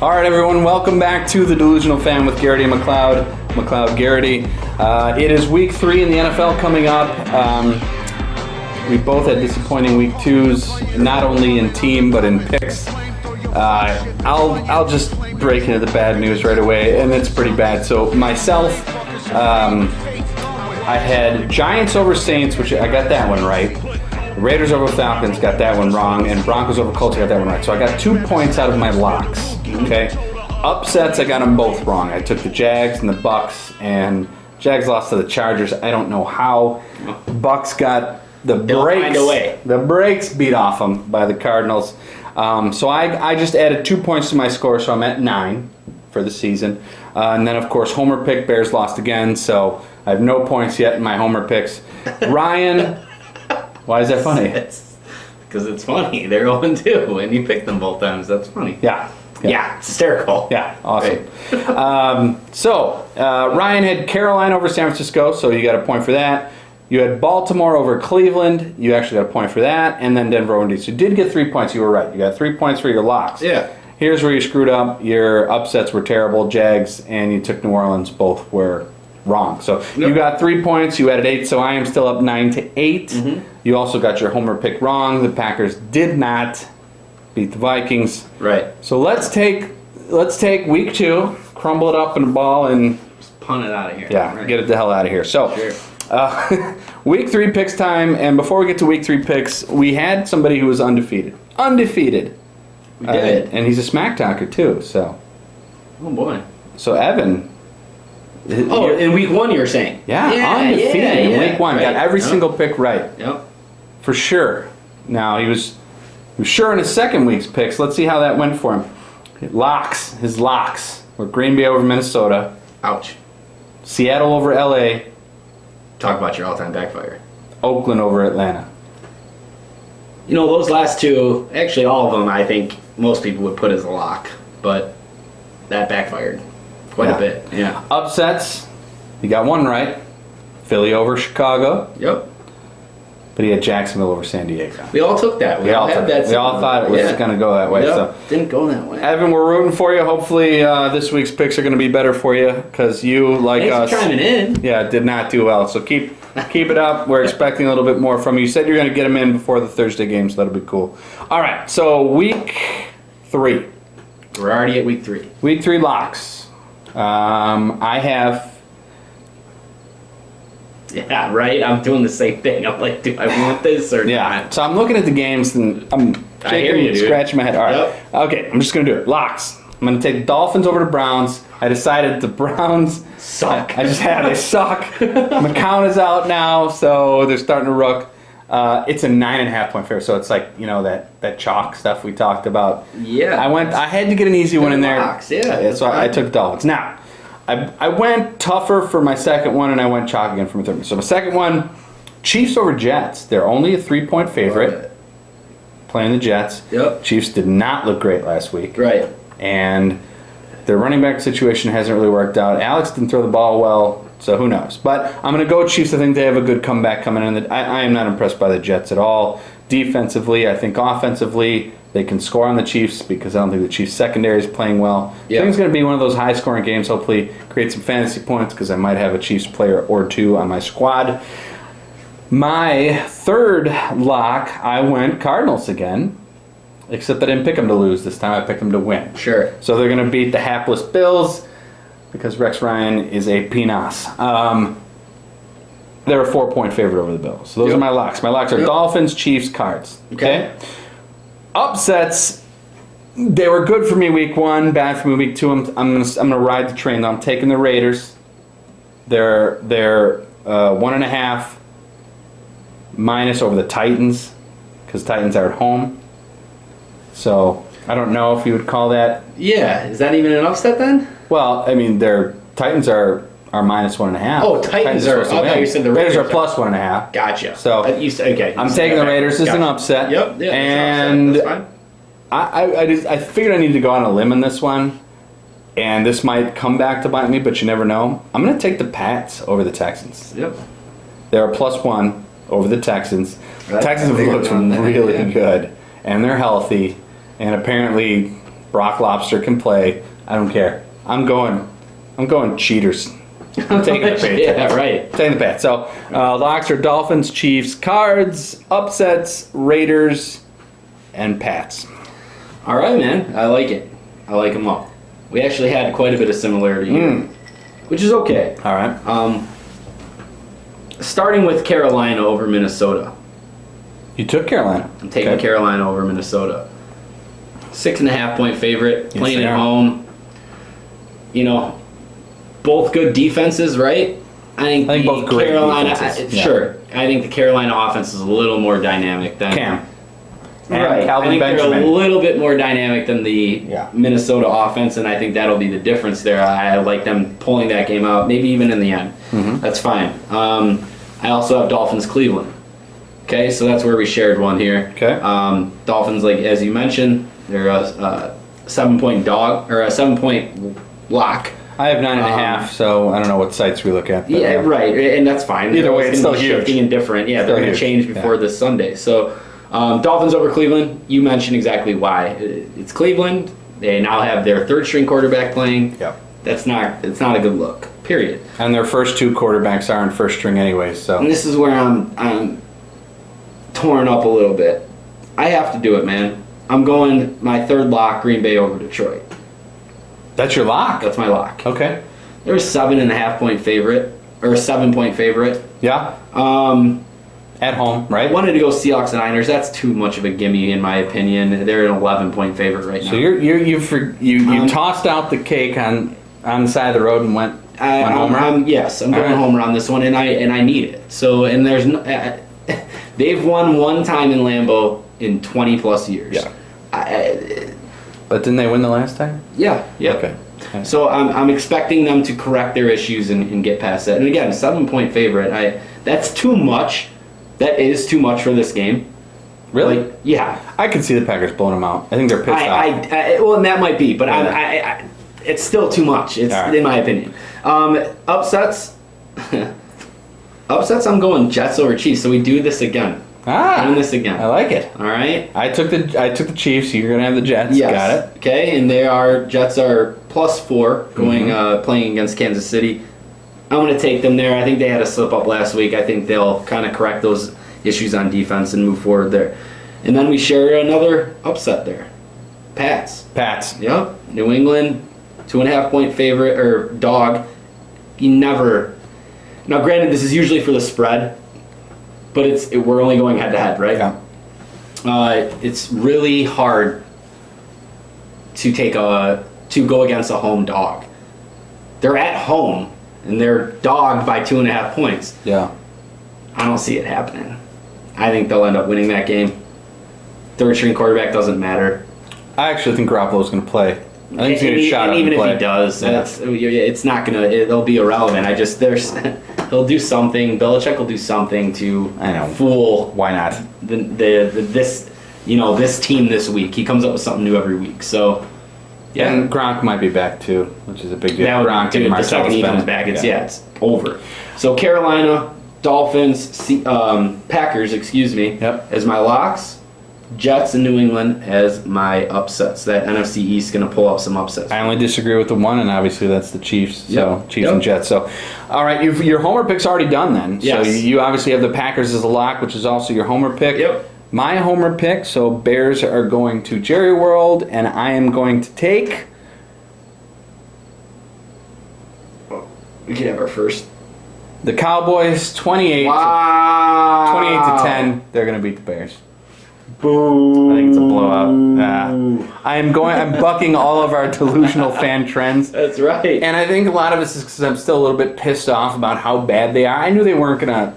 All right, everyone, welcome back to the Delusional Fan with Geraghty and McCloud. McCloud, Geraghty. It is week 3 in the NFL coming up. We both had disappointing week 2s, not only in team but in picks. I'll just break into the bad news right away, and it's pretty bad. So myself, I had Giants over Saints, which I got that one right. Raiders over Falcons, got that one wrong, and Broncos over Colts, got that one right. So I got 2 points out of my locks. Okay, upsets, I got them both wrong. I took the Jags and the Bucks, and Jags lost to the Chargers. I don't know how. Bucks got the brakes beat off them by the Cardinals. So I just added 2 points to my score, so I'm at 9 for the season. And then, of course, Homer pick, Bears lost again, so I have no points yet in my Homer picks. Ryan, why is that funny? Because it's funny. They're 0-2, and you picked them both times. That's funny. Yeah, it's hysterical. Yeah, awesome. Right. Ryan had Carolina over San Francisco, so you got a point for that. You had Baltimore over Cleveland. You actually got a point for that. And then Denver over Indy. So you did get 3 points. You were right. You got 3 points for your locks. Yeah. Here's where you screwed up. Your upsets were terrible. Jags and you took New Orleans. Both were wrong. So you got 3 points. You added 8. So I am still up 9-8. Mm-hmm. You also got your Homer pick wrong. The Packers did not beat the Vikings. Right. So let's take week 2, crumble it up in a ball, and just punt it out of here. Yeah, right. Get it the hell out of here. So. Sure. Week 3 picks time, and before we get to week 3 picks, we had somebody who was undefeated. We did. And he's a smack talker too, so. Oh boy. So Evan. In week 1 you were saying? Yeah, undefeated in week 1. Right. Got every single pick right. Yep. For sure. Now, he was sure in his second week's picks. Let's see how that went for him. His locks were Green Bay over Minnesota. Ouch. Seattle over LA. Talk about your all-time backfire. Oakland over Atlanta. You know, those last 2, actually all of them, I think most people would put as a lock, but that backfired quite a bit. Yeah. Upsets, you got 1 right. Philly over Chicago. Yep. But he had Jacksonville over San Diego. We all took that. We all had that. We all thought it was going to go that way. Yep. So didn't go that way. Evan, we're rooting for you. Hopefully this week's picks are going to be better for you because you, like Thanks us, for chiming in. Yeah, did not do well. So keep it up. We're expecting a little bit more from you. You said you're going to get them in before the Thursday game, so that'll be cool. All right, so week 3. We're already at week 3. Week 3 locks. I have... Yeah, right? I'm doing the same thing. I'm like, do I want this or not? So I'm looking at the games and I'm scratching my head. All right. Yep. Okay, I'm just going to do it. Locks. I'm going to take the Dolphins over the Browns. I decided the Browns suck. They suck. McCloud is out now, so they're starting to rook. It's a 9.5 point favorite, so it's like, you know, that chalk stuff we talked about. Yeah. I had to get an easy one in there. Locks, yeah. So I took Dolphins. Now, I went tougher for my second one, and I went chalk again for my third one. So my second one, Chiefs over Jets. They're only a 3-point favorite. Playing the Jets. Yep. Chiefs did not look great last week. Right. And their running back situation hasn't really worked out. Alex didn't throw the ball well, so who knows. But I'm going to go Chiefs. I think they have a good comeback coming in. I am not impressed by the Jets at all. Defensively, I think offensively, they can score on the Chiefs because I don't think the Chiefs secondary is playing well. Yep. I think it's going to be one of those high-scoring games. Hopefully create some fantasy points because I might have a Chiefs player or 2 on my squad. My third lock, I went Cardinals again, except I didn't pick them to lose this time. I picked them to win. Sure. So they're going to beat the hapless Bills because Rex Ryan is a penis. They're a 4-point favorite over the Bills. So those are my locks. My locks are Dolphins, Chiefs, Cards. Okay? Upsets, they were good for me week 1, bad for me week 2. I'm gonna ride the train. I'm taking the Raiders. They're 1.5 minus over the Titans because Titans are at home. So I don't know if you would call that. Yeah, is that even an upset then? Well, I mean, Titans are minus 1.5. Oh, Titans are. I thought you said the Raiders are plus 1.5. Gotcha. So okay. I'm taking the Raiders as an upset. Yep. Yeah. And that's fine. I figured I needed to go on a limb in this one, and this might come back to bite me, but you never know. I'm going to take the Pats over the Texans. Yep. They're a plus 1 over the Texans. The Texans have looked really good, and they're healthy, and apparently Brock Lobster can play. I don't care. I'm going cheaters. I'm taking the Patriots. Yeah, right. Taking the Pats. So locks are Dolphins, Chiefs, Cards, upsets, Raiders, and Pats. All right, man. I like it. I like them all. We actually had quite a bit of similarity here, which is okay. All right. Starting with Carolina over Minnesota. You took Carolina. I'm taking Carolina over Minnesota. 6.5 point favorite, playing they at are. home. You know, both good defenses, right? I think both great Carolina. defenses. Yeah. Sure, I think the Carolina offense is a little more dynamic than Cam. And Right. Calvin I think Benjamin. they're a little bit more dynamic than the Yeah. Minnesota offense, and I think that'll be the difference there. I like them pulling that game out, maybe even in the end. That's fine. I also have Dolphins Cleveland. Okay, so that's where we shared one here. Okay. Dolphins, like as you mentioned, they're a 7-point dog or a 7-point lock. I have 9.5, so I don't know what sites we look at. But, Yeah, right, and that's fine. Either way, They're it's gonna still be huge. shifting and different. Yeah, they're going to huge. change before this Sunday. So, Dolphins over Cleveland. You mentioned exactly why. It's Cleveland. They now have their third-string quarterback playing. Yep. It's not a good look. Period. And their first two quarterbacks are in first string anyways, so. And this is where I'm torn up a little bit. I have to do it, man. I'm going my third lock, Green Bay over Detroit. That's your lock? That's my lock. Okay. They're a 7.5 point favorite, or a 7-point favorite. Yeah. At home, right? I wanted to go Seahawks and Niners. That's too much of a gimme, in my opinion. They're an 11-point favorite right now. So you tossed out the cake on the side of the road and went homer? I'm going homer on this one, and I need it. So, and there's no, they've won one time in Lambeau in 20 plus years. Yeah. But didn't they win the last time? Yeah. Okay. So I'm expecting them to correct their issues and get past that. And again, 7-point favorite. That's too much. That is too much for this game. Really? Like, yeah. I can see the Packers blowing them out. I think they're pissed off. Well, and that might be, but Yeah. it's still too much. It's All right. in my opinion. Upsets. Upsets. I'm going Jets over Chiefs. So we do this again. Doing this again. I like it. All right. I took the Chiefs. You're gonna have the Jets. Yes. Got it. Okay, and Jets are +4 going playing against Kansas City. I'm going to take them there. I think they had a slip up last week. I think they'll kind of correct those issues on defense and move forward there. And then we share another upset there. Pats. Yep. New England, 2.5 point favorite or dog. You never. Now, granted, this is usually for the spread, but we're only going head to head, right? Yeah. It's really hard to go against a home dog. They're at home and they're dogged by 2.5 points. Yeah. I don't see it happening. I think they'll end up winning that game. Third string quarterback doesn't matter. I actually think Garoppolo's going to play. I think he's going to get shot and up even and play. if he does, Yeah. it's not gonna. It'll be irrelevant. He'll do something. Belichick will do something to fool. Why not? This team this week. He comes up with something new every week. So yeah, And Gronk might be back too, which is a big deal. that would Gronk be and the second he comes back. It's over. So Carolina, Dolphins, Packers, Yep. as my locks. Jets and New England as my upsets. That NFC East going to pull up some upsets. I only disagree with the one, and obviously that's the Chiefs. So Yep. Chiefs Yep. and Jets. So, all right, your homer pick's already done then. Yes. So you obviously have the Packers as a lock, which is also your homer pick. Yep. My homer pick. So Bears are going to Jerry World, and I am going to take. We could have our first. The Cowboys 28. Wow. 28 to 10. They're going to beat the Bears. Boo. I think it's a blowout. I'm bucking all of our delusional fan trends. That's right. And I think a lot of this is because I'm still a little bit pissed off about how bad they are. I knew they weren't going to.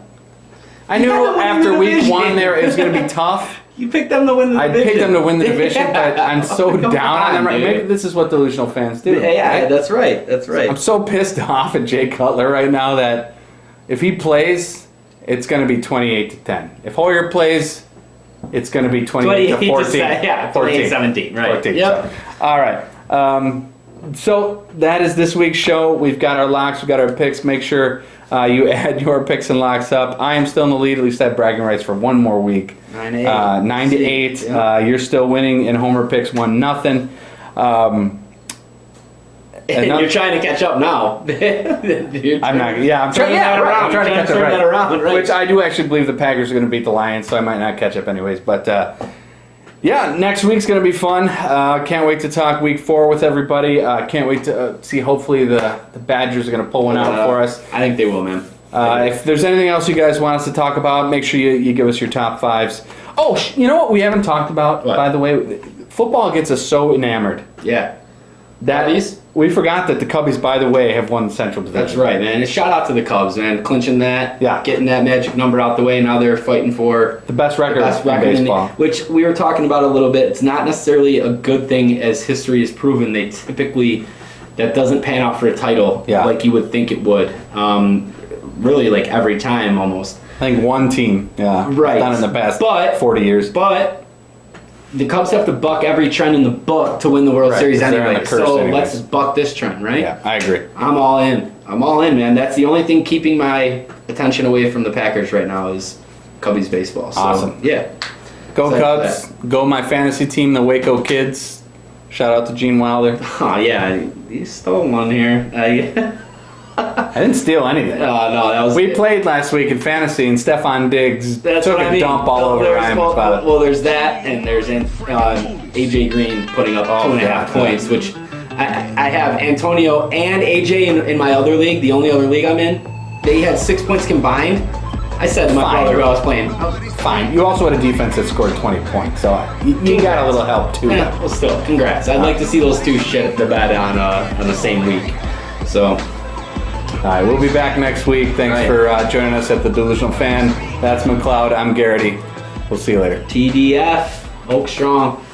I knew had them win after the week division. one there it was going to be tough. You picked them to win the I division. picked them to win the division, but I'm so Come down on them. on, dude. Maybe this is what delusional fans do. Yeah, right? that's right. That's right. I'm so pissed off at Jay Cutler right now that if he plays, it's going to be 28 to 10. If Hoyer plays, it's going to be 28 to 14. Yeah, 28-17, right. 14. Yep. So, all right. So that is this week's show. We've got our locks. We've got our picks. Make sure you add your picks and locks up. I am still in the lead. At least I have bragging rights for one more week. 9-8. 9 to 8. Yeah. You're still winning in homer picks 1-0. You're trying to catch up now. I'm not. Yeah, I'm trying. Yeah, right. I'm trying to catch up. Right. Right. Which I do actually believe the Packers are going to beat the Lions, so I might not catch up anyways. But yeah, next week's going to be fun. Can't wait to talk Week 4 with everybody. Can't wait to see. Hopefully the Badgers are going to pull one out for us. I think they will, man. If there's anything else you guys want us to talk about, make sure you give us your top 5s. Oh, you know what we haven't talked about, by the way? Football gets us so enamored. Yeah. Cubbies? We forgot that the Cubbies, by the way, have won the Central Division. That's right, man. And shout out to the Cubs, man. Clinching that, Yeah. getting that magic number out the way. Now they're fighting for The best record in baseball. which we were talking about a little bit. It's not necessarily a good thing, as history has proven. They typically, that doesn't pan out for a title like you would think it would. Really, like every time almost. I think one team, Right. done in the past But- 40 years. But the Cubs have to buck every trend in the book to win the World Series 'cause they're on anyway. the curse So anyways. let's buck this trend, right? Yeah, I agree. I'm all in. I'm all in, man. That's the only thing keeping my attention away from the Packers right now is Cubbies baseball. So, Awesome. Yeah. Go Excited for Cubs. Go my fantasy team, the Waco Kids. Shout out to Gene Wilder. Oh, yeah. You stole one here. I didn't steal anything. No, that was... We played last week in fantasy, and Stefan Diggs That's took what a I mean. dump all over Ryan McCloud. Well, there's that, and there's AJ Green putting up 2.5 points, which I have Antonio and AJ in my other league, the only other league I'm in. They had 6 points combined. I said to my brother who I was playing, Fine. You also had a defense that scored 20 points, so you got a little help too. yeah, well, still, congrats. I'd like to see those two shit the bed on the same week. So, All right, we'll be back next week. Thanks for joining us at the Delusional Fan. That's McCloud. I'm Geraghty. We'll see you later. TDF, Oak Strong.